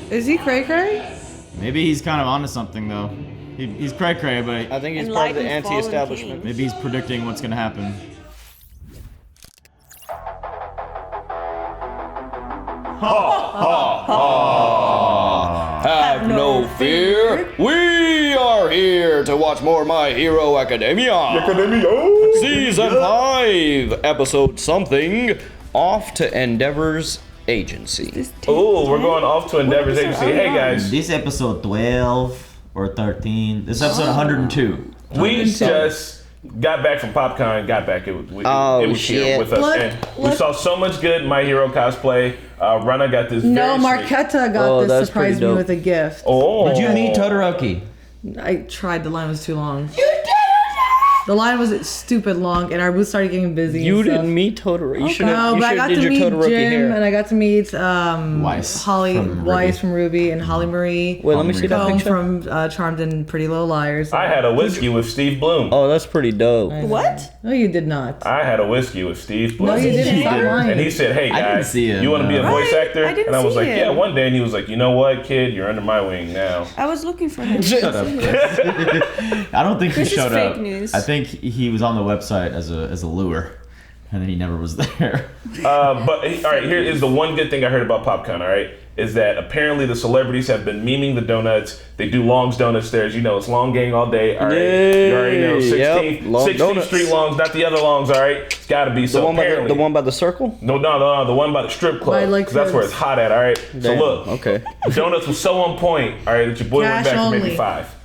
Is he cray cray? Maybe he's kind of onto something though. He's cray cray, but I think he's part of the anti-establishment. maybe he's predicting what's gonna happen. Have no fear. We are here to watch more My Hero Academia. Season 5, episode something. Off to Endeavor's agency. Oh, we're going off to Endeavor's agency. Hey guys, This episode 12 or 13. This episode 102. we just got back from PopCon. It was here with us. And we saw so much good My Hero cosplay. Rana got this. No, very sweet- Marquetta got this, that's surprised pretty me dope. with a gift. Oh, Did you meet Todoroki? I tried, the line was too long. You did! The line was stupid long, and our booth started getting busy. You and stuff. didn't meet Totoro. You should No, have but I got did to your meet Todoroki Jim, hair. and I got to meet Weiss Holly from Weiss Ruby. from Ruby and Holly Marie. Wait, let me see that Comb picture. from Charmed and Pretty Little Liars. I had a whiskey with Steve Bloom. Oh, that's pretty dope. What? No, you did not. I had a whiskey with Steve Bloom. No, you didn't. Stop lying. And he said, "Hey I didn't guys, see him, you want to be a no. voice Right, actor?" I didn't And I was see like, him. "Yeah." One day, and he was like, "You know what, kid? You're under my wing now." I was looking for him. Shut up, Chris. I don't think he This is showed fake up. news. I think he was on the website as a lure, and then he never was there. But all right, here is the one good thing I heard about PopCon. All right, is that apparently the celebrities have been memeing the donuts. They do Long's Donuts there. As you know, it's Long Gang all day. All right, you already know 16th, Yep, Long 16th Donuts. Street Longs, not the other Longs. All right, it's got to be. So The one, apparently, the one by the circle? No, the one by the strip By club. Lake 'Cause that's where it's Foods. hot at. All right. So Damn, look, okay. the donuts was so on point. All right, that your boy went Cash back for maybe only. 5.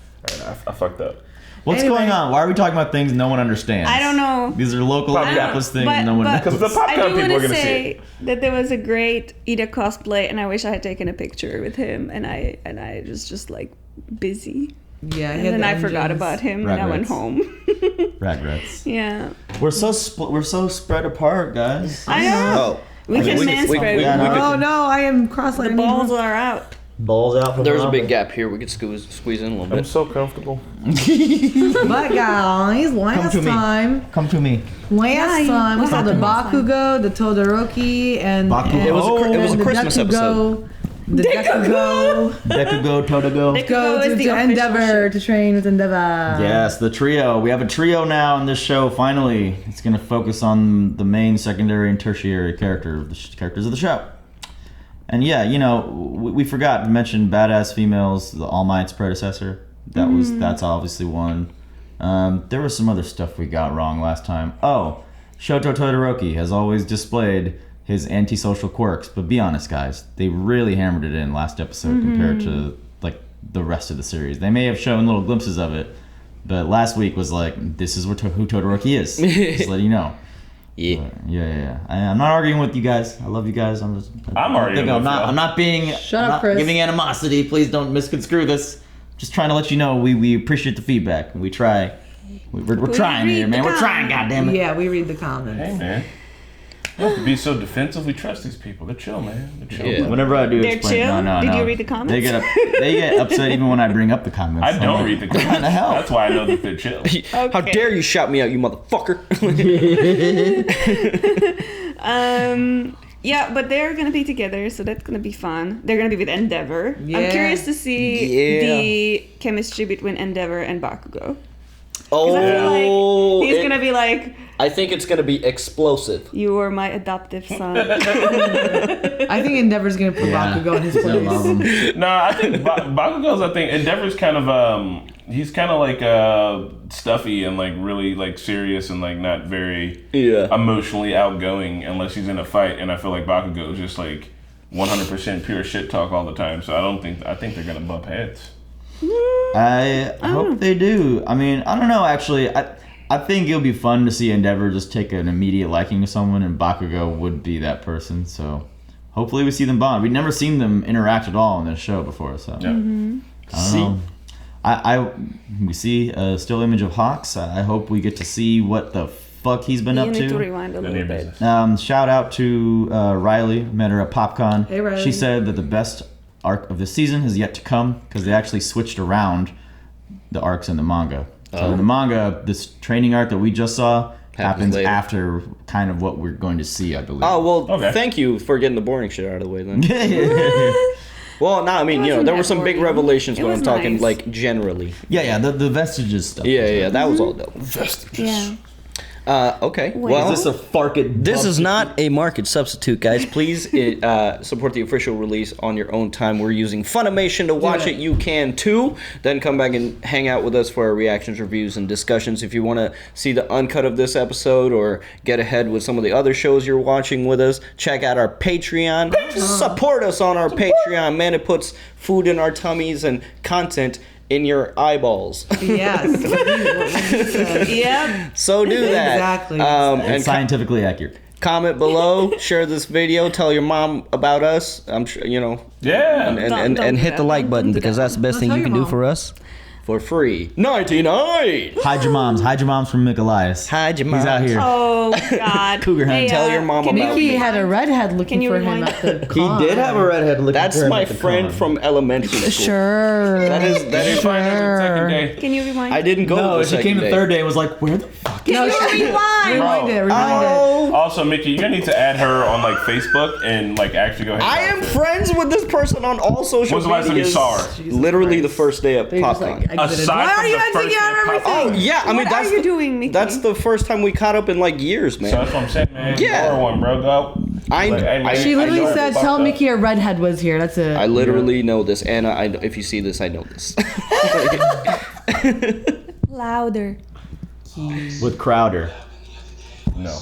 All right, I fucked up. What's Anyway. going on? Why are we talking about things no one understands? I don't know. These are local I don't- Minneapolis things but- no one but- Because the knows. I PopCon do people want are to gonna see say it. that there was a great Ida cosplay, and I wish I had taken a picture with him, and I was just like busy, Yeah, he and had then the I forgot engines. about him, and I went Ragrats. home. Ragrats. Yeah, We're so spread apart, guys. I know. Oh. We can manspread. we- Oh no, I am cross-legged. The balls are out. Balls out for There's a Robin. big gap here. We could squeeze in a little I'm bit. so comfortable. But guys, last to me. time, Come to me. Yeah, we what saw the happened last time? Bakugo, the Todoroki, and Bakugo. and It was a and Christmas the episode. The Dekugo Dekugo, Todogo. Dekugo go is to the official Endeavor ship. to train with Endeavor. Yes, the trio. We have a trio now in this show, finally. It's going to focus on the main, secondary, and tertiary characters of the show. And yeah, you know, we forgot to mention Badass Females, the All Might's predecessor. That's obviously one. There was some other stuff we got wrong last time. Oh, Shoto Todoroki has always displayed his antisocial quirks, but be honest, guys, they really hammered it in last episode compared to like the rest of the series. They may have shown little glimpses of it, but last week was like, this is who Todoroki is. Just letting you know. Yeah. But yeah. I'm not arguing with you guys. I love you guys. I'm arguing with you. I'm not being. Shut I'm up, not Chris. giving animosity. Please don't misconstrue this. Just trying to let you know we appreciate the feedback. We try. We're trying read here, man. the We're trying. Goddammit. Yeah, we read the comments. Hey man, you have to be so defensive. We trust these people. They're chill, man. They're chill. Yeah. Whenever I do They're explain, chill? no. Did you read the comments? They get upset even when I bring up the comments. I I'm don't like, read the what comments. the hell? That's why I know that they're chill. How dare you shout me out, you motherfucker? Yeah, but they're gonna be together, so that's gonna be fun. They're gonna be with Endeavor. I'm Yeah. curious to see Yeah. the chemistry between Endeavor and Bakugo. 'Cause Oh, I feel like he's it- gonna be like, I think it's gonna be explosive. "You are my adoptive son." I think Endeavor's gonna put Bakugo in his I love place. them. Nah, I think Bakugo's. I think Endeavor's kind of he's kind of like stuffy and like really like serious and like not very emotionally outgoing unless he's in a fight. And I feel like Bakugo is just like 100% pure shit talk all the time. So I think they're gonna bump heads. I hope they do. I mean, I don't know. Actually, I think it'll be fun to see Endeavor just take an immediate liking to someone, and Bakugo would be that person. So hopefully we see them bond. We've never seen them interact at all in this show before. So Yeah. I don't know. We see a still image of Hawks. I hope we get to see what the fuck he's been You up need to to. rewind a None of little your bit. business. Shout out to Riley. Met her at PopCon. Hey, Riley. She said that the best arc of the season has yet to come because they actually switched around the arcs in the manga. So in the manga, this training arc that we just saw happens later. after kind of what we're going to see, I believe. Oh, well, Okay. thank you for getting the boring shit out of the way then. Well, no, I mean, you know, there were some big revelations, It but I'm was talking nice. like generally. Yeah, the vestiges stuff. Yeah, that was all dope. Yeah. Okay. Well, Is this a farked? this is not a market substitute, guys. Please support the official release on your own time. We're using Funimation to watch it. You can too. Then come back and hang out with us for our reactions, reviews, and discussions. If you want to see the uncut of this episode or get ahead with some of the other shows you're watching with us, check out our Patreon. Support us on our Patreon. Man, it puts food in our tummies and content in your eyeballs. Yes. Yep. So do that. Exactly. And scientifically accurate. Comment below, share this video, tell your mom about us. I'm sure, you know, Yeah. and Don't hit do the that. like button Don't do because that. that's the best thing Tell you your can do mom. for us for free. 99. Hide your moms. Hide your moms from Nicholas. Hide your He's out moms. here. Oh God. Cougar hunt. Tell your mom about Nikki me. had a redhead looking you for him rewind? at the He con. did have a redhead looking That's for him my at the friend con. from elementary school. Sure. That is Find out the second day. Can you rewind? I didn't go No, the she second came the day. third day and was like, where the fuck? No, she rewind. rewind it. Rewind it. Oh, Also, Mickey, you're gonna need to add her on like Facebook and like actually go ahead. I am friends with this person on all social When's the last time you medias. saw her? Literally the first day at They just PopCon. like exited. Aside Why are from you the editing first out day of everything? Oh yeah, I mean What that's are you doing, Mickey? that's the first time we caught up in like years, man. So that's what I'm saying, man. Yeah. Lower one, bro. Go. I She literally know said, fucked "Tell up. Mickey a redhead was here." That's it. I literally know this, Anna. If you see this, I know this. Louder. With Crowder. No.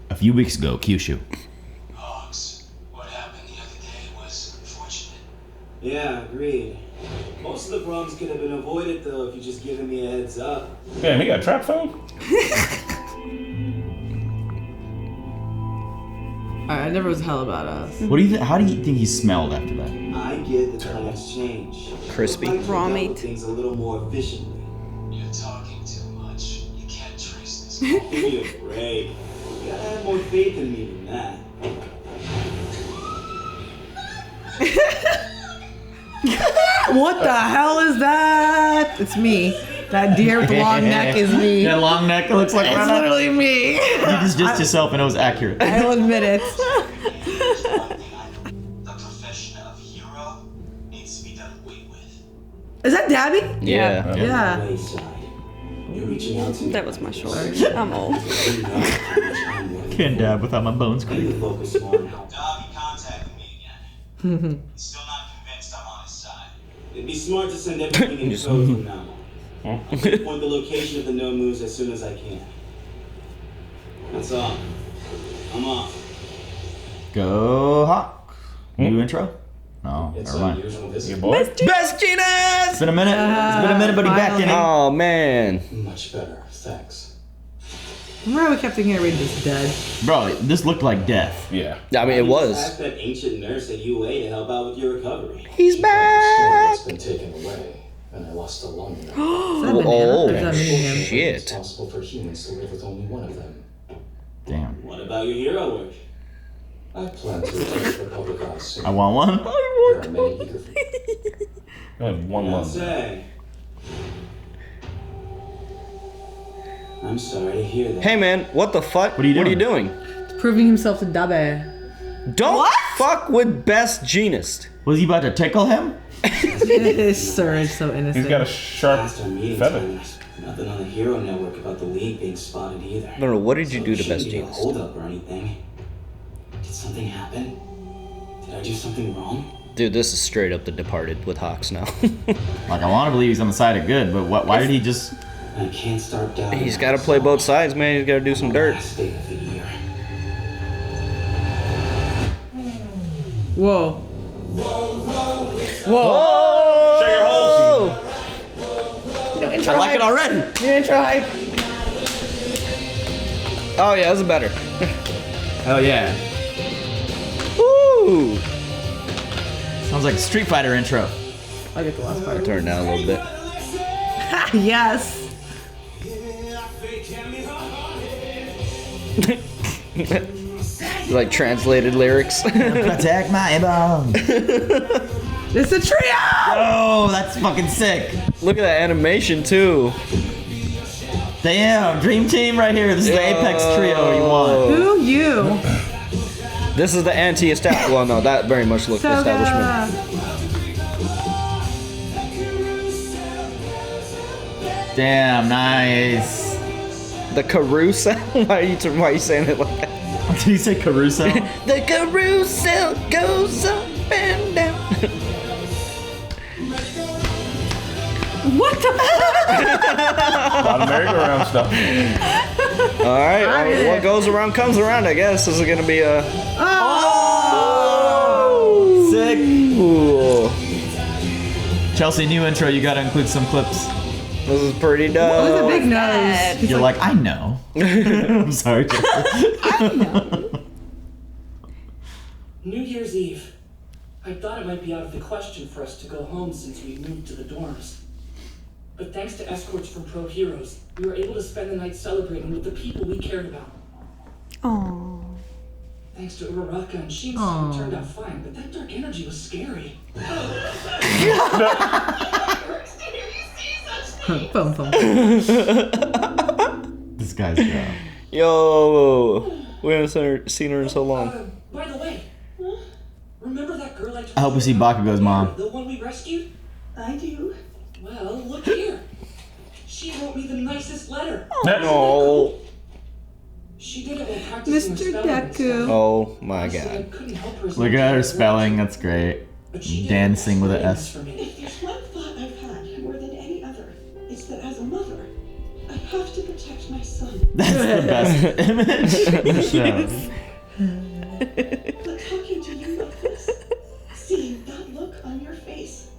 A few weeks ago, Kyushu. Hogs. What happened the other day was unfortunate. Yeah, agreed. Most of the problems could have been avoided though if you just given me a heads up. Damn, he got a trap phone? Alright, I never was hell about us. What do you think? How do you think he smelled after that? I get the plans change. Crispy. I'd like to Raw develop meat. Things a little more efficiently. You're talking too much. You can't trace this. Give me a break. You gotta have more faith in me than that. What the hell is that? It's me. That deer with the long neck is me. That long neck looks like It's literally me. You just yourself and it was accurate. I will admit it. The profession of hero needs to be done away with. Is that Dabby? Yeah. Yeah. Wayside. You're reaching out to me. That was my shoulder. I'm old. You know how much I'm worth. Can't dab without my bones I need creaking. to focus more on how. Dobby contacted me again. He's still not convinced I'm on his side. It'd be smart to send everything in code from now on. I'll point the location of the no moves as soon as I can. That's all. I'm off. Go Hawk. New intro? No, It's never mind. unusual visit. Your boy? Best Genius! It's been a minute. It's been a minute, but he back in it. Oh man. Much better, thanks. Remember how we kept thinking everybody was dead? Bro, this looked like death. Yeah. I mean, it was. Ask that ancient nurse at UA to help out with your recovery. He's back. It's been taken away, and I lost a lung nerve. Is that banana? Oh, Or is that mini him? shit. Responsible for humans to live with only one of them. Damn. What about your hero work? I plan to return to the public eye soon. I want one. There are many eager for I have one I'll lung. say. I'm sorry to hear that. Hey man, what the fuck? What are you doing? Proving himself to Dabby. Don't fuck with Best Genius. Was he about to tickle him? His surge so He's innocent. got a sharp Past our meeting feather. times, nothing on the hero network about the league being spotted either. No, what did you So do it to shouldn't Best be a Genius? hold up or anything. Did something happen? Did I do something wrong? Dude, this is straight up The Departed with Hawks now. Like, I want to believe he's on the side of good, but why did he just... I can't start doubting. He's got to play both sides, man. He's got to do some dirt. Last day of the year. Whoa. Whoa! Shut your holes. Intro I like it hype. already. New intro hype. Oh yeah, this is better. Hell yeah. Woo! Sounds like a Street Fighter intro. I'll get the last part. Turn it down a little bit. Yes. Like translated lyrics. Protect my bones. It's a trio. Oh, that's fucking sick. Look at that animation too. Damn, Dream Team right here. This is the Apex trio you want. Who you? This is the anti-establishment. Well, no, that very much looked So establishment. good. Damn, nice. The carousel? Why are you saying it like that? Did you say carousel? The carousel goes up and down. What the fuck? A lot of merry-go-round stuff. All right, well, what goes around comes around, I guess. This is going to be a... Oh! Sick. Ooh. Chelsea, new intro. You gotta include some clips. This is pretty dope. With a big nose. You're like, I know. I'm sorry, Chelsea. I know. New Year's Eve. I thought it might be out of the question for us to go home since we moved to the dorms. But thanks to escorts from Pro Heroes, we were able to spend the night celebrating with the people we cared about. Aww. Thanks to Uraraka and Shinsu, it turned out fine, but that dark energy was scary. Boom, boom. This guy's job. Yo, we haven't seen her in so long. By the way, remember that girl I told I hope we see Bakugo's mom. The one we rescued? I do. Well, look here. She wrote me the nicest letter. No. She did it while practicing Mr. her spelling. Deku. Oh my I said I god. couldn't help her as Look much at her as I spelling. wanted That's great. to, but she did Dancing with an this S. for me. If there's one thought I've had more than any other, it's that as a mother, I have to protect my son. That's the best image in the show. But talking to you like this, seeing that look on your face,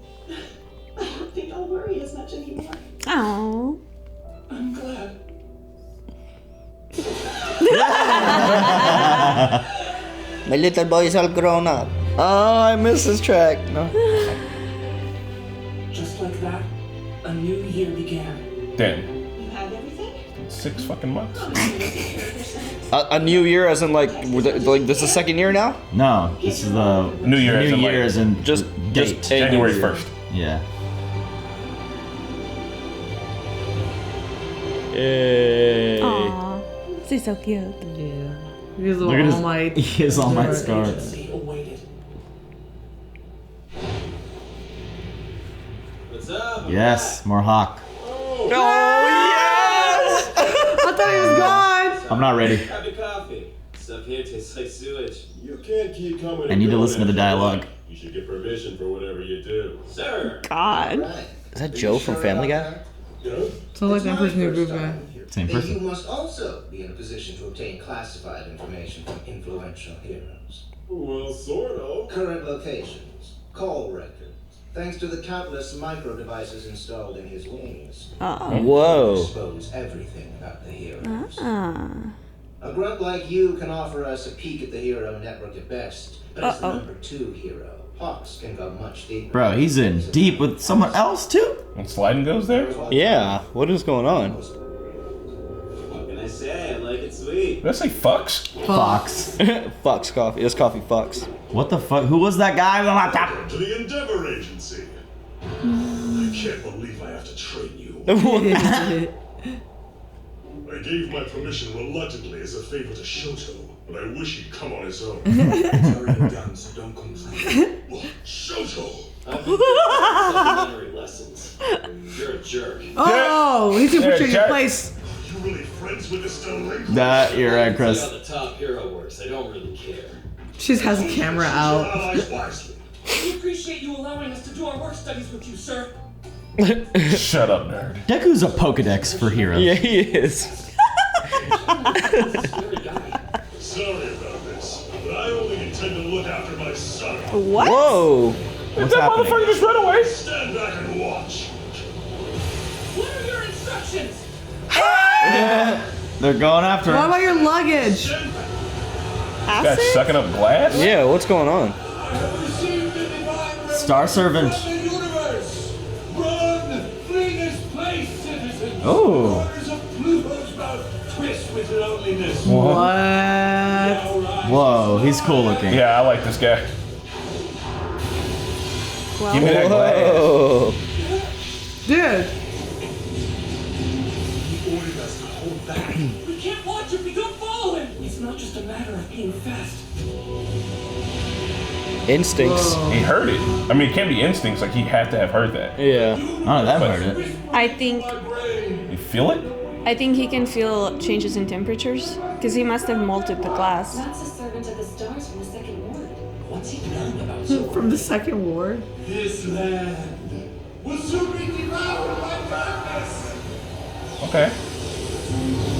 I don't think I'll worry as much anymore. Aww. I'm glad. My little boy is all grown up. Oh, I miss this track. No. Just like that, a new year began. Damn. You have everything? 6 fucking months. A new year, as in like this is the second year now? No, this is the New Year as in, like, as in Just date. January 1st. Yeah. Yay. Aww. She's so cute. Yeah. He's a Look at All Might. his All Might scar. Agency awaited. What's up? Yes, more Hawk. Oh yes! I thought he was gone. I'm not ready. Have your coffee. Stuff here tastes like sewage. You can't keep coming. I need to listen to the dialogue. You should get permission for whatever you do. Sir. God. Right. Is that Joe from Family Guy? So like that person who grew guy. Same Then you person. must also be in a position to obtain classified information from influential heroes. Well, sort of. Current locations, call records. Thanks to the countless micro devices installed in his wings, Whoa. expose everything about the heroes. Ah. A grunt like you can offer us a peek at the hero network at best, but as the Uh-oh. number 2 hero, Hawks can go much deeper. Bro, he's in deep with someone else too? And sliding goes there? Yeah. What is going on? What can I say? I like it sweet. Did I say fucks? Fox. Fox coffee. It's coffee Fox. What the fuck? Who was that guy on the laptop? To the Endeavor Agency. I can't believe I have to train you. I gave my permission reluctantly as a favor to Shoto, but I wish he'd come on his own. It's already done, so don't complain. What? Shoto! I've been taking supplementary lessons. You're a jerk. Oh, he's gonna put you in your Jack. place. You really friends with this delinquent? That, you're right, See Chris. how the top hero works. I don't really care. She just has a camera out. Allies wisely. We appreciate you allowing us to do our work studies with you, sir. Shut up, nerd. Deku's a Pokedex for heroes. Yeah, he is. Scary guy. Sorry about this, but I only intend to look after my son. What? Whoa. What's That happening? motherfucker just ran away. Stand back and watch. What are your instructions? They're going after What him. about your luggage? Guy's Acid? sucking up glass? Yeah, what's going on? I have received a divine Star Servant. from the universe. Run! Flee this place, citizen. Oh. Orders of Pluto's mouth twist with loneliness. What? Now rise. Whoa, he's cool looking. Yeah, I like this guy. Well, Give me that glass. Whoa. Dude. He ordered us to hold back. We can't watch if we don't follow him. It's not just a matter of being fast. Instincts. Whoa. He heard it. I mean, it can't be instincts. Like he had to have heard that. Yeah. None of them heard it. I think You feel it? he can feel changes in temperatures because he must have molted the glass. That's a servant of the stars from the second ward. What's he known about From the second ward. This land will soon be devoured by darkness. Okay.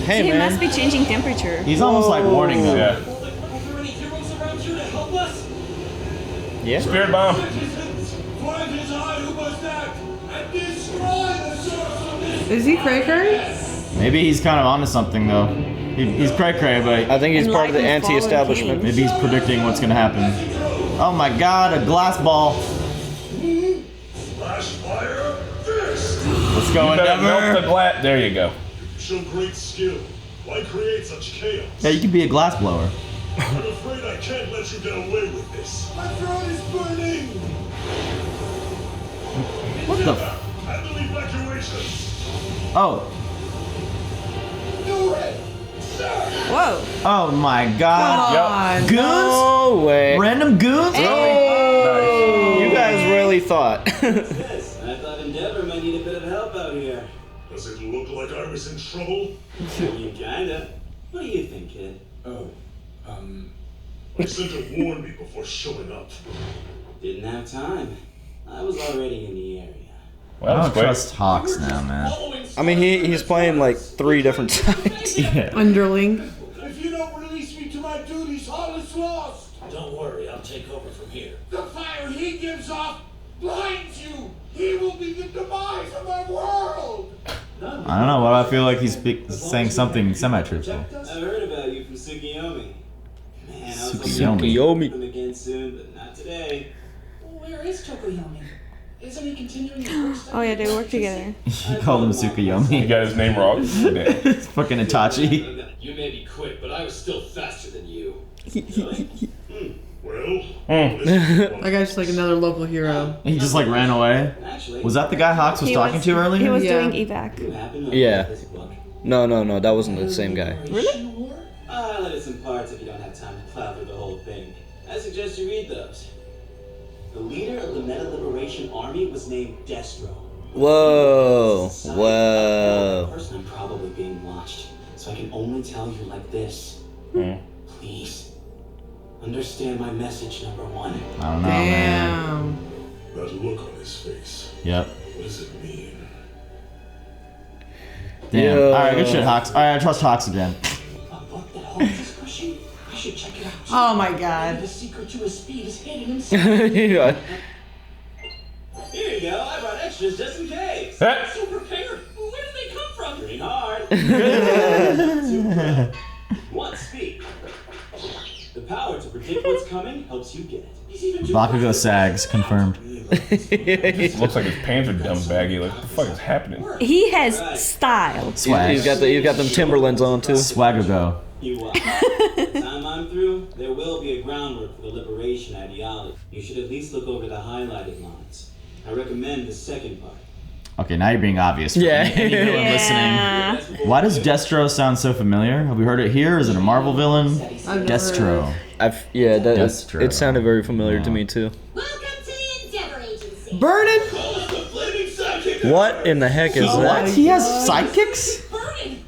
Hey, He man. must be changing temperature. He's almost like warning them. Yeah. Are there any heroes around here to help us? Yeah. Spirit bomb. Citizens, for it is I who must act and destroy the source of this. Is he cray cray? Maybe he's kind of onto something though. He's cray cray, but I think he's part of the Enlightened fallen anti-establishment. maybe he's predicting what's gonna happen. Oh my God, a glass ball. Flash fire, fist. Let's go, You better melt the Endeavor. glass. There you go. Show great skill. Why create such chaos? Yeah, you can be a glass blower. I'm afraid I can't let you get away with this. My throat is burning. What the? Handle evacuation. Oh. Do it. Whoa. Oh my God. Come on. Goons? No way. Random goons? Oh, you guys really thought. Yes, I thought Endeavor might need a bit of help out here. Does it look like I was in trouble? You kinda. What do you think, kid? I sent to warn me before showing up. Didn't have time. I was already in the area. Well, I that don't was quick. trust Hawks now, man. I mean, he's playing like 3 different sides. Yeah. Underling. If you don't release me to my duties, all is lost. Don't worry, I'll take over from here. The fire he gives off blinds you. He will be the demise of our world. I don't know, why do I feel like he's saying something semi-truthful? I heard about you from Tsukiyomi. Man, I was Tsukiyomi. hoping to meet him again soon, but not today. Where is Tokoyomi? Isn't he continuing his work study? Oh yeah, they work together. He called him He Tsukiyomi. got his name wrong. Damn. It's fucking Itachi. You may be quick, but I was still faster than you. Well, That guy's just like another local hero. He just like ran away. Actually, Was that the guy Hawks was talking to earlier? He was Yeah. doing evac. you happen to Yeah. have this book. No, that wasn't the same guy. I highlighted some parts if you don't have time to plow through the whole thing. I suggest you read those. The leader of the Meta Liberation Army was named Destro. Whoa. The Whoa. person I'm probably being watched, so I can only tell you like this. Please, understand my message, number one. I don't know, man. Damn. that look on his face. Yep. What does it mean? Damn. Yo. Alright, good shit, Hawks. Alright, I trust Hawks again. A book that holds this question? I should check it out. Oh my God. The secret to his speed is hidden inside. Yeah. Here you go. I brought extras just in case. So prepared. Where did they come from? Green hard. Super. One speak. The power to predict what's coming helps you get it. He's even too Bakugo sags, confirmed. Looks like his pants are dumb baggy. Like, what the fuck is happening? He has style. Swag. He's got them Timberlands on too. Swagago. You watch. By the time I'm through, there will be a groundwork for the liberation ideology. You should at least look over the highlighted lines. I recommend the second part. Okay, now you're being obvious. For Yeah. any villain Yeah. listening. Why does Destro sound so familiar? Have we heard it here? Is it a Marvel villain? I've never Destro. It sounded very familiar to me too. Welcome to the Endeavor Agency. Burning? What in the heck is What? that? He has sidekicks? Burning.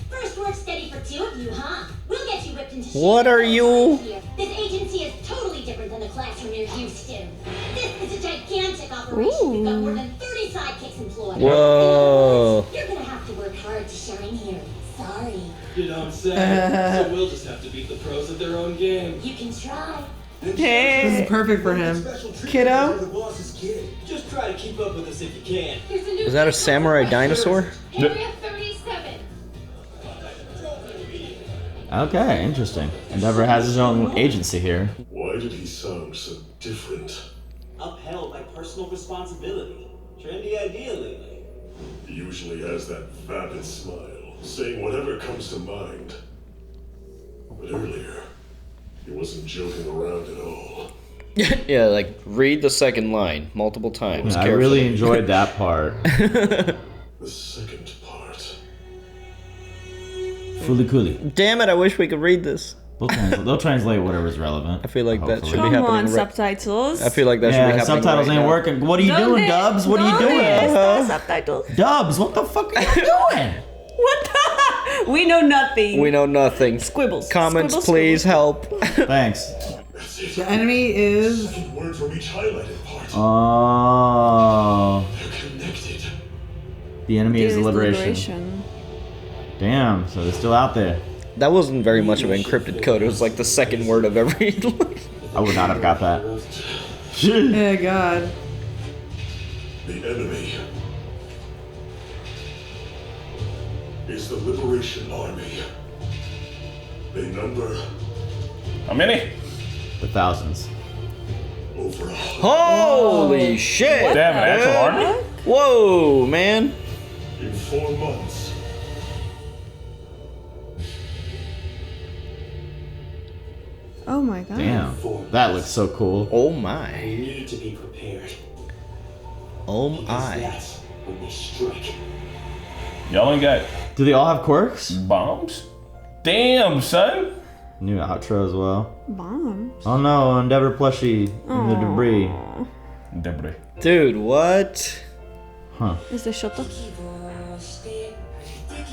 First work steady for 2 of you, huh? We'll get you whipped into shape. What are you? This agency is totally different than the classroom you're used to. This is a gigantic operation. We've got more than 30 sidekicks employed. Whoa. You're gonna have to work hard to shine here. Sorry. You don't say. So we'll just have to beat the pros at their own game. You can try. This Hey. is perfect for him. Kiddo? The boss's kid. Just try to keep up with us if you can. There's a new Is that a samurai dinosaur? Area 37. Okay, interesting. Endeavor has his own agency here. Why did he sound so different? Upheld by personal responsibility. Trendy idea lately. He usually has that vapid smile, saying whatever comes to mind. But earlier, he wasn't joking around at all. Yeah, like read the second line multiple times. I carefully. really enjoyed that part. The second part. Fully coolly. Damn it! I wish we could read this. They'll translate whatever's relevant. I feel like that should be Come happening. on, subtitles. I feel like that should be Yeah, happening. subtitles right ain't now. working. What are you doing, Dubs? What are you doing? Subtitles. Dubs, what the fuck are you doing? What the? We know nothing. We know nothing. Squibbles. Comments, Squibbles, please squibbles. help. Thanks. The enemy is. Second word from each highlighted part. Oh. They're connected. The enemy is It is liberation. Damn, so they're still out there. That wasn't very much of an encrypted code. It was like the second word of every. I would not have got that. Yeah, God. The enemy is the Liberation Army. They number How many? The thousands. over 100. Holy shit! They have an actual army? Whoa, man. In 4 months. Oh my god. Damn. That looks so cool. Oh my. They need to be prepared. Oh Because my. that's when they strike. Y'all ain't got Do they all have quirks? bombs? Damn, son. New outro as well. Bomb. Oh no, Endeavor plushie in the debris. Debris. Dude, what? Huh. Is this Shota? I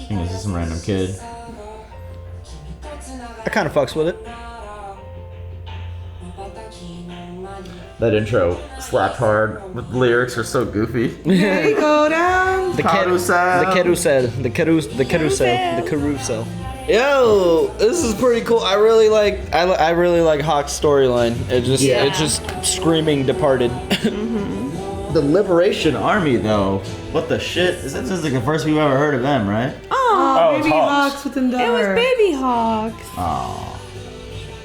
think this is some random kid. I kind of fucks with it. That intro slapped hard. With lyrics are so goofy. They go down. The Carousel. The carousel. The carousel. The carousel. Yo, this is pretty cool. I really like Hawk's storyline. It's just screaming departed. The Liberation Army, though. What the shit? This is like the first we've ever heard of them, right? Oh, it's baby Hawks. Hawks with Endeavor. It was Baby Hawks. Oh.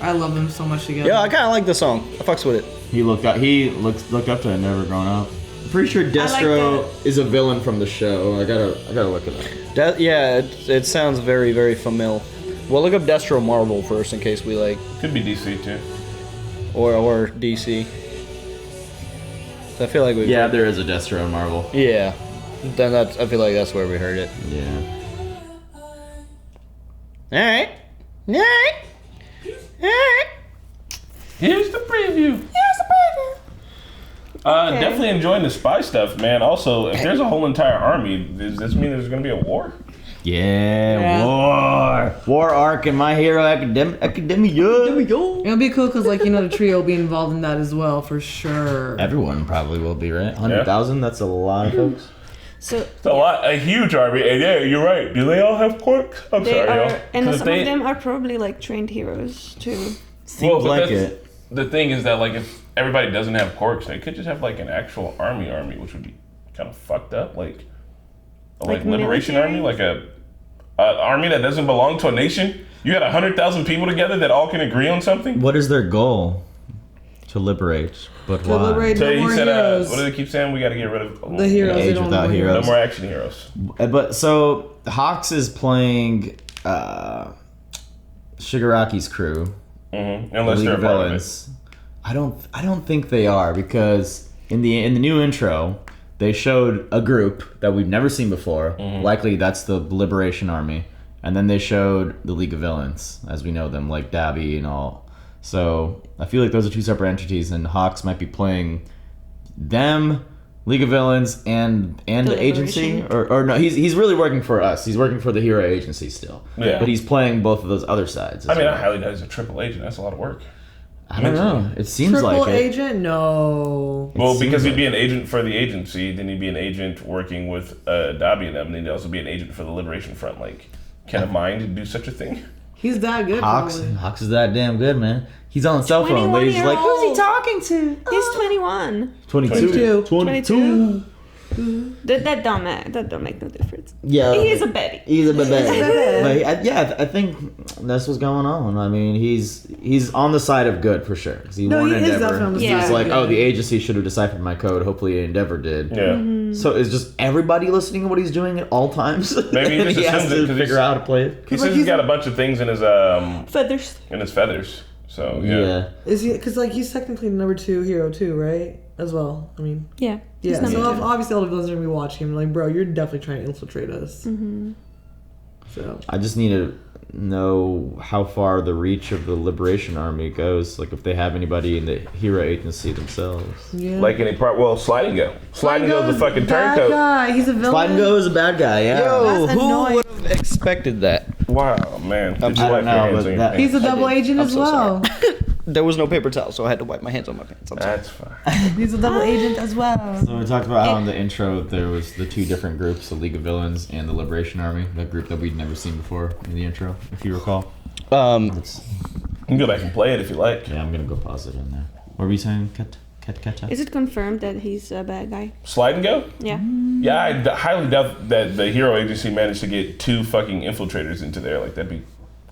I love them so much together. Yeah, I kind of like the song. I fucks with it. He looked up to Endeavor growing up. I'm pretty sure Destro is a villain from the show. I gotta look it up. It sounds very, very familiar. Well, look up Destro Marvel first in case we like, Could be DC too. or DC. So I feel like we. Yeah, there is a Destro in Marvel. Yeah. Then I feel like that's where we heard it. Yeah. Alright. Alright. Alright. Here's the preview. Okay. Definitely enjoying the spy stuff, man. Also, if there's a whole entire army, does this mean there's gonna be a war? Yeah, war arc in My Hero Academia. It'll be cool because, like, the trio will be involved in that as well, for sure. Everyone probably will be, right? 100,000. That's a lot of folks. So It's a huge army, and yeah, you're right. Do they all have quirks? I'm they sorry, are, y'all. and 'Cause some of them are probably like trained heroes too. Seems but like that's- it. The thing is that, like, if everybody doesn't have quirks, they could just have like an actual army, which would be kind of fucked up. Like liberation military? army, like a army that doesn't belong to a nation. You got 100,000 people together that all can agree on something. What is their goal? To liberate, but why? liberate So no he more said, heroes. what do they keep saying? We got to get rid of The heroes. Age They don't without want heroes. No more action heroes. But so Hawks is playing Shigaraki's crew. Mm-hmm. The Unless League they're a of part of it. Villains. I don't think they are, because in the new intro they showed a group that we've never seen before. Mm-hmm. Likely that's the Liberation Army, and then they showed the League of Villains as we know them, like Dabby and all. So I feel like those are two separate entities, and Hawks might be playing them, League of Villains, and the agency, or no, he's really working for us. He's working for the hero agency still. Yeah. But he's playing both of those other sides. I mean, well. I highly doubt he's a triple agent. That's a lot of work. I don't know. It seems Triple like it. agent? No. Well, seems because he'd like be an agent for the agency, then he'd be an agent working with Dobby and them, and then he'd also be an agent for the Liberation Front. Like, can a mind do such a thing? He's that good. Hawks probably. is that damn good, man. He's on the cell phone. Ladies like, who's he talking to? He's 21. 22. 22. That don't make no difference. Yeah. He's a baby. He's a baby. But I think that's what's going on. I mean, he's on the side of good for sure. 'Cause he No, won he is Endeavor. definitely on the He's side of like, good. oh, the agency should have deciphered my code. Hopefully Endeavor did. Yeah. So is just everybody listening to what he's doing at all times? Maybe he And just he has assumes it to 'cause figure he's- out how to play it. He says he's got a bunch of things in his Feathers. So yeah. Is he? Because like he's technically number 2 hero too, right? As well. I mean. Yeah. Yeah. He's So number 2. obviously all the villains are gonna be watching him. Like, bro, you're definitely trying to infiltrate us. Mm-hmm. So. I just need to know how far the reach of the Liberation Army goes. Like if they have anybody in the hero agency themselves. Yeah. Like any part, well, Slide and Go. Slide and Go's the fucking turncoat. Guy. He's a villain. Slide and Go is a bad guy. Yeah. Yo, That's who annoying. would have expected that? Wow, man. Did you I wipe don't your know, hands but on your that- pants? He's a double agent I'm as so well. There was no paper towel, so I had to wipe my hands on my pants. I'm sorry. That's fine. He's a double agent as well. So we talked about how in the intro there was the two different groups, the League of Villains and the Liberation Army, that group that we'd never seen before in the intro, if you recall. It's, You can go back and play it if you like. Yeah, I'm gonna go pause it in there. What were you saying, Kat? Is it confirmed that he's a bad guy? Slide and Go? Yeah. Yeah, I highly doubt that the hero agency managed to get 2 fucking infiltrators into there. Like, that'd be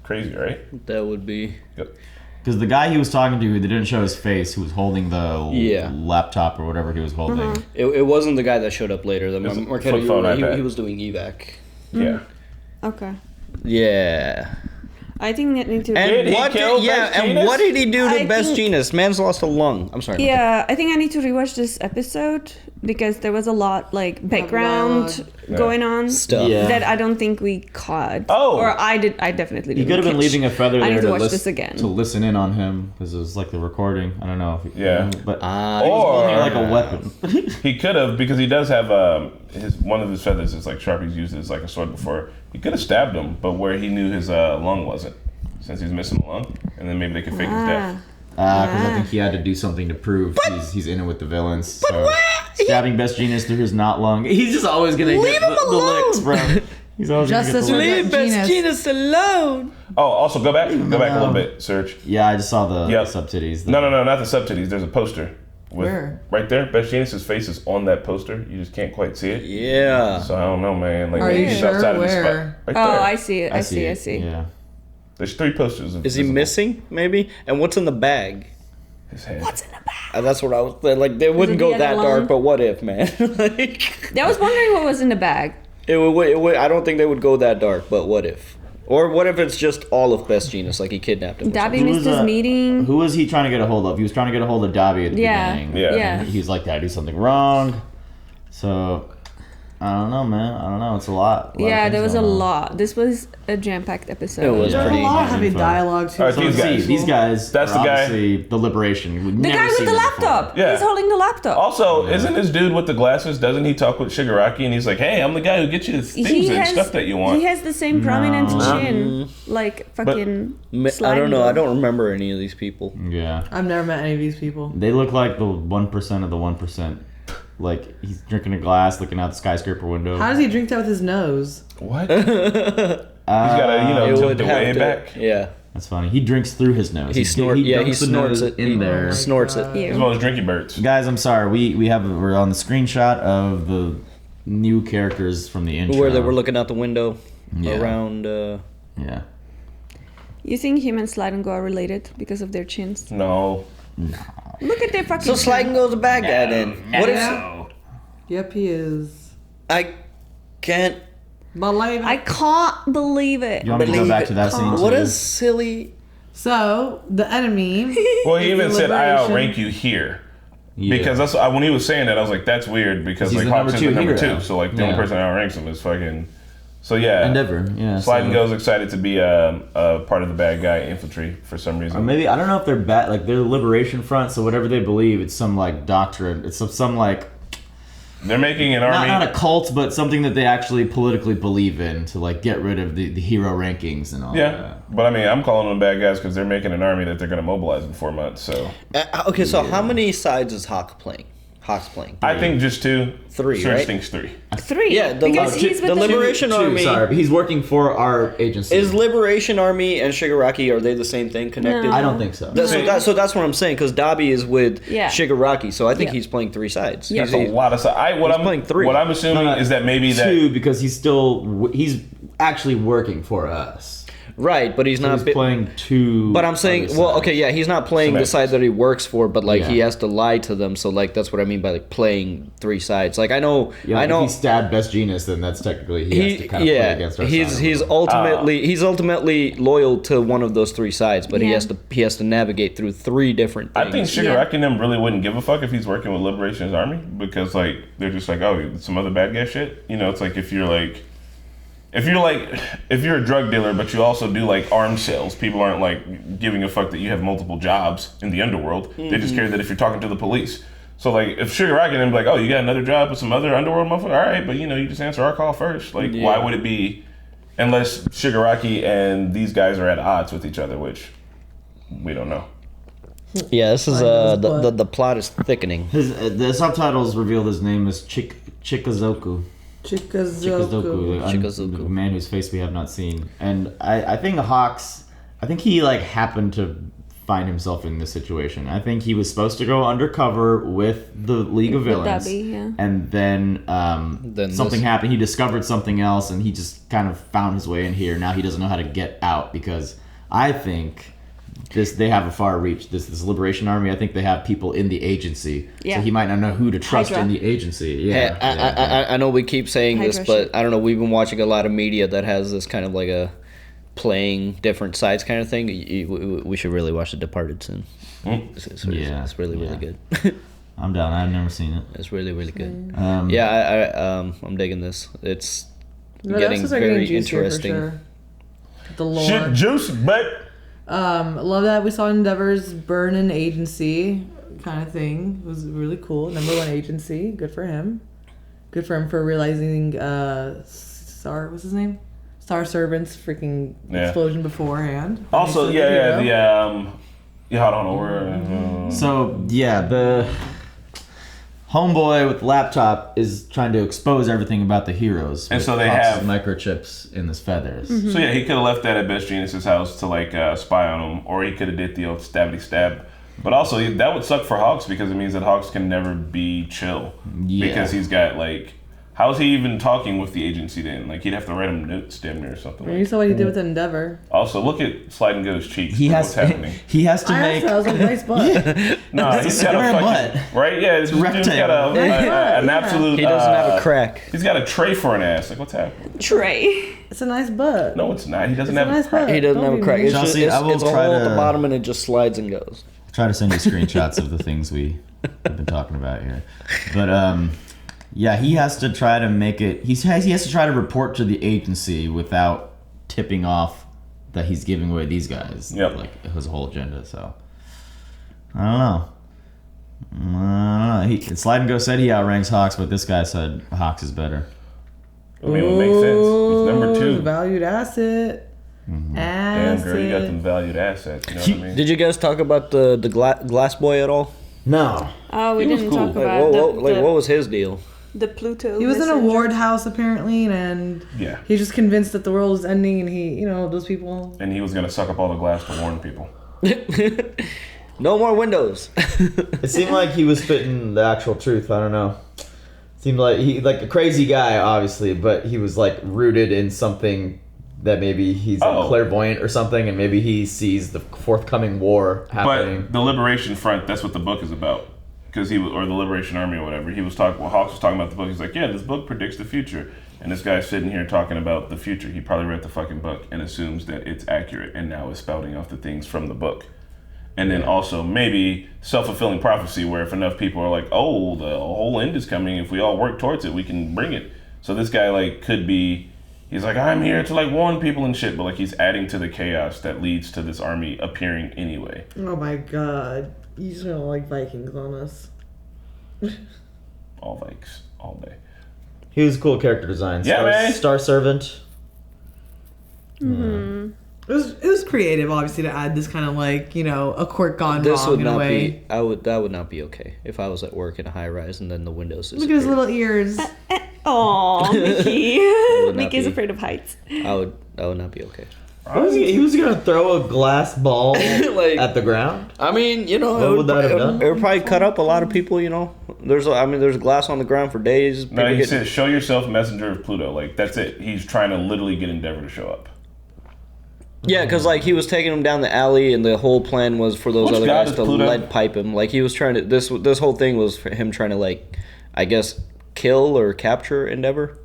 crazy, right? that would be. Because the guy he was talking to, they didn't show his face, who was holding the laptop or whatever he was holding. It wasn't the guy that showed up later. The It's a Marketo, flip phone iPad. he was doing evac. Yeah. Okay. Yeah. I think that need to. And he what? kill Yeah. Best And Jeanist? what did he do to I Best think- Jeanist? Man's lost a lung. I'm sorry. Yeah, I think I need to rewatch this episode because there was a lot like background going on Stuff. Yeah. that I don't think we caught. Oh. Or I definitely He didn't. could have been catch. leaving a feather I there need to to, watch this again. to listen in on him, because it was like the recording. I don't know. If he, Yeah. But Or like a weapon. he could have, because he does have one of his feathers is like sharp. He's used it as like a sword before. He could have stabbed him, but where he knew his lung wasn't, since he's missing a lung, and then maybe they could fake his death. Because I think he had to do something to prove he's in it with the villains. So stabbing Best Genius through his not lung. He's just always gonna get the licks, bro. He's always Justice gonna for get the licks. Best Genius. alone. Oh, also go back a little bit, Serge. Yeah, I just saw the Yep. sub-titties. No, not the sub-titties. There's a poster. Where? Right there, Best Genius's face is on that poster. You just can't quite see it. Yeah. So I don't know, man. Like Are maybe you he's sure? outside of the spot. Where? Right Oh, there. I see it. I see. it. Yeah. There's 3 posters. Is he missing? Maybe. And what's in the bag? His head. What's in the bag? That's what I was like. They wouldn't it go the that other dark, lung? but what if, man? Like, I was wondering what was in the bag. it would. I don't think they would go that dark, but what if? Or what if it's just all of Best Genius, like he kidnapped him? or Dabby something? missed his meeting. Who was he trying to get a hold of? He was trying to get a hold of Dobby at the Yeah. beginning. Yeah. And he was like, did I do something wrong? So, I don't know, man. I don't know. It's a lot. Yeah, of there things was a going on. lot. This was a jam-packed episode. It was Yeah. There's pretty. a lot of heavy fun. dialogue too. All right, so these it's guys. cool. These guys That's are the guy- obviously the Liberation. We've The never guy with seen the them before. laptop. Yeah. He's holding the laptop. Also, isn't this dude with the glasses? Doesn't he talk with Shigaraki and he's like, "Hey, I'm the guy who gets you the things and stuff that you want." He has the same prominent No. chin, like fucking. I don't know. Slide I don't remember any of these people. Yeah. I've never met any of these people. They look like the 1% of the 1%. Like, he's drinking a glass, looking out the skyscraper window. How does he drink that with his nose? What? He's got to, It tilt would the have way to- back. Yeah. That's funny. He drinks through his nose. He snorts. Yeah, he dunks the snorts nose it in there. Snorts it. Ew. As well as Drinky Birds. Guys, I'm sorry. We're on the screenshot of the new characters from the intro. Where they were looking out the window Yeah. around. Yeah. You think him and Slide and Go are related because of their chins? No. Look at their fucking. So Slide and Go's a bad guy then. What if? Yep, he is. I can't. Believe I it. can't believe it. You want me to go Believe back it. to that scene? What too? is silly? So the enemy. Well, he even is said, "I Liberation. outrank you here." Yeah. Because that's when he was saying that, I was like, "That's weird." Because He's like the number Hawkson's the two number hero. 2, so like the only Yeah. person that outranks him is fucking. So yeah, Endeavor. Yeah. Slide so- and Go's excited to be a part of the bad guy infantry for some Or reason. maybe I don't know if they're bad. Like they're the Liberation Front, so whatever they believe, it's some like doctrine. It's some like They're making an army. not a cult, but something that they actually politically believe in to like get rid of the hero rankings and all. Yeah, that. but I mean, I'm calling them bad guys because they're making an army that they're going to mobilize in 4 months. So Okay, so how many sides is Hawk's playing? I think just 2. 3, Serge right? thinks 3. 3. Yeah, the because Li- he's with the Liberation Two, Army. sorry, but he's working for our agency. Is Liberation Army and Shigaraki, are they the same thing connected? No. I don't think so. So that's what I'm saying, because Dobby is with Yeah. Shigaraki, so I think Yeah. he's playing 3 sides. Yeah. That's a lot of. What I'm playing 3. What I'm assuming is that maybe that. two because he's actually working for us. Right, but he's So not he's playing two. But I'm saying, other well, sides. okay, yeah, he's not playing the Semantics. side that he works for, but like he Yeah. has to lie to them. So like that's what I mean by like playing 3 sides. Like I know, Yeah, I know. If he stabbed Best Genius, then that's technically he has to kind of play against our he's side. he's ultimately loyal to one of those 3 sides, but he Yeah. has to navigate through 3 different things. I think Shigaraki and them really wouldn't give a fuck if he's working with Liberation's army because like they're just like, oh, some other bad guy shit. You know, it's like if you're like, if you're a drug dealer, but you also do like arms sales, people aren't like giving a fuck that you have multiple jobs in the underworld. They just care that if you're talking to the police. So like, if Shigaraki and them be like, oh, you got another job with some other underworld motherfucker? All right, but you know, you just answer our call first. Like, why would it be, unless Shigaraki and these guys are at odds with each other, which we don't know. Yeah, this is the plot is thickening. The subtitles reveal his name is Chikazoku. Chikazoku, the man whose face we have not seen. And I think Hawks, he like happened to find himself in this situation. I think he was supposed to go undercover with the League of Villains. And then something happened. He discovered something else, and he just kind of found his way in here. Now he doesn't know how to get out, because I think they have a far reach. This Liberation Army, I think they have people in the agency. So he might not know who to trust in the agency. I know we keep saying this, but I don't know, we've been watching a lot of media that has this kind of like a playing different sides kind of thing. We should really watch The Departed soon. It's really good. I'm down. I've never seen it. It's really good. I'm digging this. It's getting very interesting. Sure. The lore. Shit juice, but love that we saw Endeavor's burn-in agency kind of thing. It was really cool. #1 agency. Good for him. Good for him for realizing what's his name? Star Servant's freaking explosion beforehand. Also, hold on. So, the homeboy with the laptop is trying to expose everything about the heroes. And so they have microchips in his feathers. So yeah, he could have left that at Best Genius's house to like spy on him, or he could have did the old stabby stab. But also, that would suck for Hawks, because it means that Hawks can never be chill. Because he's got like, how's he even talking with the agency then? Like, he'd have to write him notes, damn near, or something. You saw what he did with Endeavor. Also, look at Slide and Go's cheeks. What's happening? He has to make. I was like, nice butt. No, he's got a fucking butt. Right? Yeah, this dude's got an absolute. He doesn't have a crack. He's got a tray for an ass. Like, what's happening? Tray. It's a nice butt. No, it's not. He doesn't have a crack. He doesn't have a crack. It's a hole try at the bottom, and it just slides and goes. Try to send you screenshots of the things we have been talking about here, but he has to try to make it. He has to try to report to the agency without tipping off that he's giving away these guys. Like his whole agenda. So I don't know. Slide and Go said he outranks Hawks, but this guy said Hawks is better. I mean, it makes sense. He's #2. Valued asset. Damn, girl, you got them valued assets. You know what I mean? Did you guys talk about the glass boy at all? No. Oh, we didn't talk about what was his deal? The Pluto. He was in a ward house apparently, and he's just convinced that the world is ending, and those people. And he was gonna suck up all the glass to warn people. No more windows. It seemed like he was spitting the actual truth. I don't know. Seemed like he like a crazy guy, obviously, but he was like rooted in something that maybe he's clairvoyant or something, and maybe he sees the forthcoming war happening. But the Liberation Front, that's what the book is about. Because or the Liberation Army or whatever. Hawks was talking about the book. He's like, yeah, this book predicts the future. And this guy's sitting here talking about the future. He probably read the fucking book and assumes that it's accurate, and now is spouting off the things from the book. And then also maybe self-fulfilling prophecy, where if enough people are like, oh, the whole end is coming, if we all work towards it, we can bring it. So this guy like could be, he's like, I'm here to like warn people and shit, but like he's adding to the chaos that leads to this army appearing anyway. Oh my god. You just don't like Vikings on us. All Vikes, all day. He was a cool character design. Man. Star Servant. Mm-hmm. It was creative, obviously, to add this kind of like, a quirk gone wrong in a way. That would not be okay if I was at work in a high rise and then the windows. Look at his little ears. Aw, Mickey. Mickey's afraid of heights. I would not be okay. He was gonna throw a glass ball at the ground. I mean, it would probably cut up a lot of people. There's glass on the ground for days. No, he said, "Show yourself, messenger of Pluto." Like that's it. He's trying to literally get Endeavor to show up. Yeah, because he was taking him down the alley, and the whole plan was for those other guys to lead pipe him. Like he was trying to. This whole thing was for him trying to I guess, kill or capture Endeavor.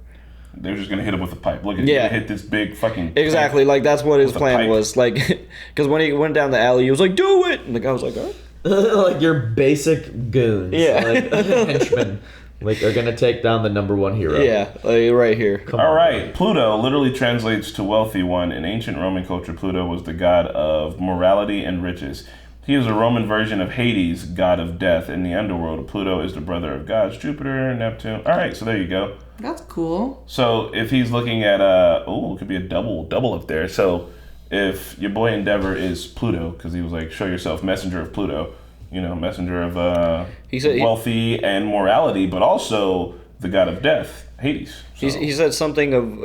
They're just gonna hit him with a pipe. Look at him hit this big fucking. Exactly, that's what his plan was. Because when he went down the alley, he was like, "Do it!" And the guy was like, "Oh." Like your basic goons. Yeah. Like henchman. Like they're gonna take down the number one hero. Yeah, like right here. All right, Pluto literally translates to wealthy one. In ancient Roman culture, Pluto was the god of morality and riches. He is a Roman version of Hades, god of death. In the underworld, Pluto is the brother of gods Jupiter, Neptune. All right, so there you go. That's cool. So if he's looking at it could be a double up there. So if your boy Endeavor is Pluto, because he was like, show yourself, messenger of Pluto, messenger of wealthy and morality, but also the god of death, Hades. So he said something about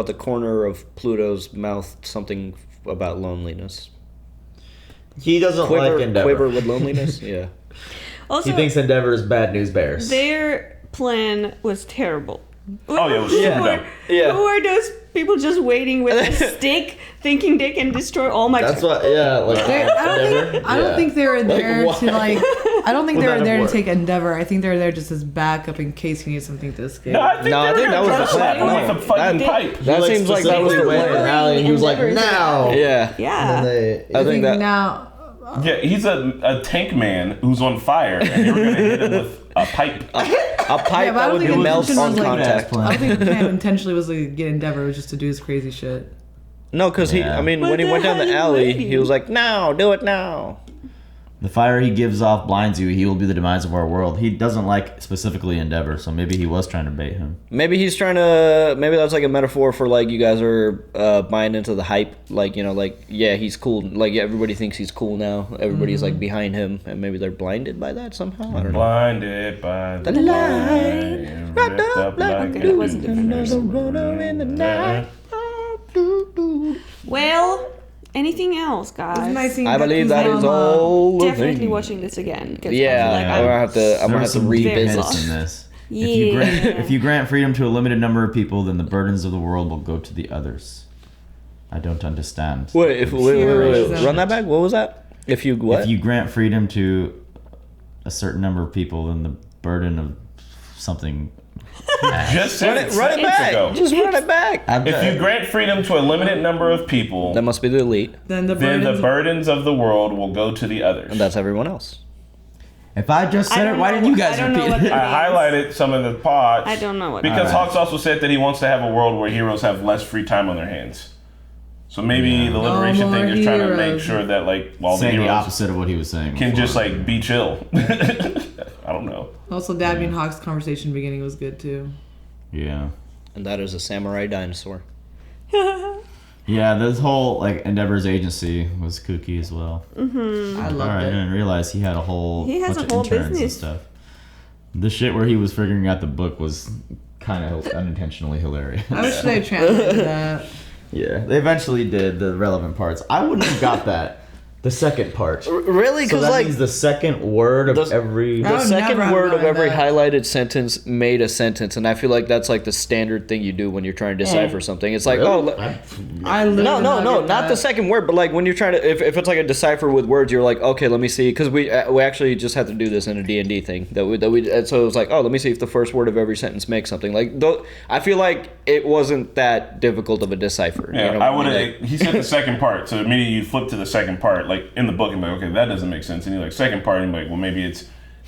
the corner of Pluto's mouth, something about loneliness. He doesn't like Endeavor. Quiver with loneliness. Yeah. Also, he thinks Endeavor is bad news bears. Their plan was terrible. Oh yeah, it was super dumb. Yeah. Who are those people just waiting with a stick, thinking they can destroy all my? That's what. Yeah. Like I don't think they were there Like, to like. I don't think they were there to work? take Endeavor. I think they were there just as backup in case he needs something to escape. No, I think that was the plan. No, With a fucking pipe. That seems like that was the plan. And he was like, now. Yeah. Yeah. I think that now. Yeah, he's a tank man who's on fire, and they were gonna hit him with a pipe. A pipe that would melt on contact. I don't think the plan intentionally was to get Endeavor. It was just to do his crazy shit. No, because when he went down the alley, he was like, "Now, do it now." The fire he gives off blinds you. He will be the demise of our world. He doesn't like specifically Endeavor, so maybe he was trying to bait him. Maybe he's trying to. Maybe that's like a metaphor for like you guys are buying into the hype. Like he's cool. Like everybody thinks he's cool now. Everybody's like behind him, and maybe they're blinded by that somehow. I don't know. Blinded by the light, ripped up like Okay, that was a different verse. Well, anything else, guys? I believe that is all. Definitely watching this again. Yeah, I'm gonna have to revisit this. Yeah. If you grant freedom to a limited number of people, then the burdens of the world will go to the others. I don't understand. Wait, run that back. What was that? If you what? If you grant freedom to a certain number of people, then the burden of something. Just run it back. Just run it back. If you grant freedom to a limited number of people, that must be the elite. Then the burdens of the world will go to the others. And that's everyone else. If I just said it, why didn't you guys repeat it? I highlighted some of the parts. I don't know what because Hawks also said that he wants to have a world where heroes have less free time on their hands. So maybe the liberation thing is trying to make sure that while the heroes the opposite of what he was saying can just be chill. I don't know. Also, Dabney and Hawk's conversation beginning was good too. Yeah. And that is a samurai dinosaur. Yeah, this whole Endeavor's agency was kooky as well. Mm-hmm. I loved I it. didn't realize he had a whole He has bunch a whole of interns business. and stuff. The shit where he was figuring out the book was kind of unintentionally hilarious. I wish they translated that. Yeah, they eventually did the relevant parts. I wouldn't have got that. The second part. Really? So that means the second word of every... The second word of every highlighted sentence made a sentence, and I feel like that's the standard thing you do when you're trying to decipher something. It's like, Really? no, not the second word, but when you're trying to, if it's a decipher with words, you're like, okay, let me see, because we actually just had to do this in a D&D thing that we so it was like, oh, let me see if the first word of every sentence makes something. I feel like it wasn't that difficult of a decipher. Yeah, you know I would have. He said the second part, so immediately you flip to the second part. In the book, and okay, that doesn't make sense. And you're second part, and well, maybe it's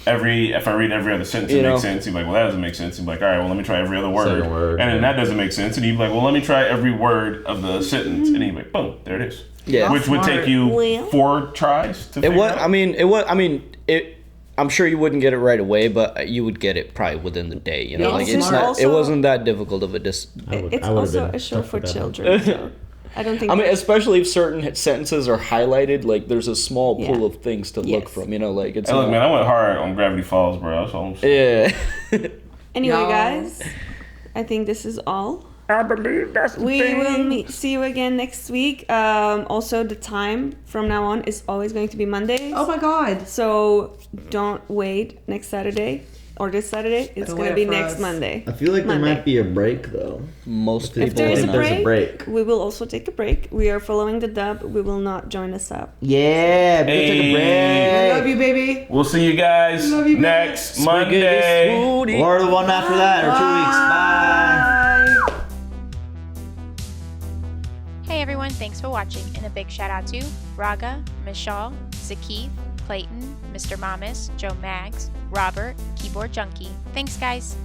if I read every other sentence, it makes sense. You're well, that doesn't make sense. You're all right, well, let me try every other word. And then that doesn't make sense. And you're well, let me try every word of the sentence. And you're boom, there it is. Yeah. Which would take you 4 tries to figure out. I'm sure you wouldn't get it right away, but you would get it probably within the day. You know, It's it wasn't that difficult of a It's also a show for children. So I don't think. Especially if certain sentences are highlighted, there's a small pool of things to look from. It's. Hey, look, man, I went hard on Gravity Falls, bro. That's all I'm saying. Yeah. Anyway, guys, I think this is all. I believe that's the We thing. will see you again next week. Also, the time from now on is always going to be Mondays. Oh my God! So don't wait next Saturday or this Saturday. It's going to be next Monday. I feel like there might be a break though. Most If people. there is there's a break, we will also take a break. We are following the dub. We will not join the sub. Yeah, Hey. take a break. Love you, baby. We'll see you guys Love you, next Monday. Or the one after that, or 2 weeks. Bye. Hey everyone, thanks for watching, and a big shout out to Raga, Mishal, Zakif, Clayton, Mr. Mamas, Joe Maggs, Robert, Keyboard Junkie. Thanks, guys.